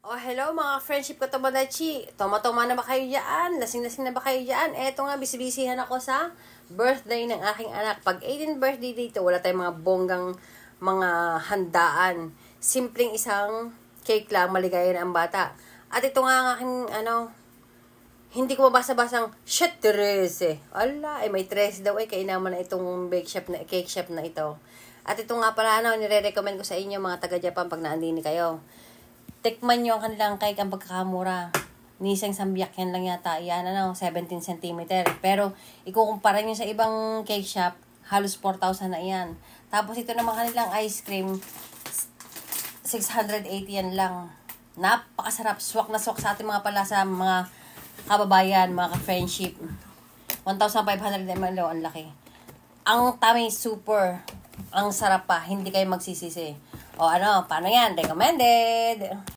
Oh, hello mga friendship ko Tomodachi. Toma-toma na ba kayo dyan? Lasing-lasing na ba kayo dyan? Eto nga, bisibisihan ako sa birthday ng aking anak. Pag 18th birthday dito, wala tayong mga bonggang mga handaan. Simpleng isang cake lang, maligaya na ang bata. At ito nga ang aking, hindi ko mabasa-basang, shit, 13. Ala, may 13 daw kainaman na itong cake shop na ito. At ito nga pala, nire-recommend ko sa inyo mga taga-Japan pag naandini kayo. Tikman nyo ang kanilang cake, ang pagkakamura. Nisang Sambiak yan lang yata. Yan 17 cm. Pero, ikukumpara nyo sa ibang cake shop, halos 4,000 na yan. Tapos, ito naman kanilang ice cream, 680 yan lang. Napakasarap. Swak na swak sa ating mga palasa, mga kababayan, mga ka-friendship. 1,500 ml, ang laki. Ang tummy, super. Ang sarap pa. Hindi kayo magsisisi. O paano yan? Recommended!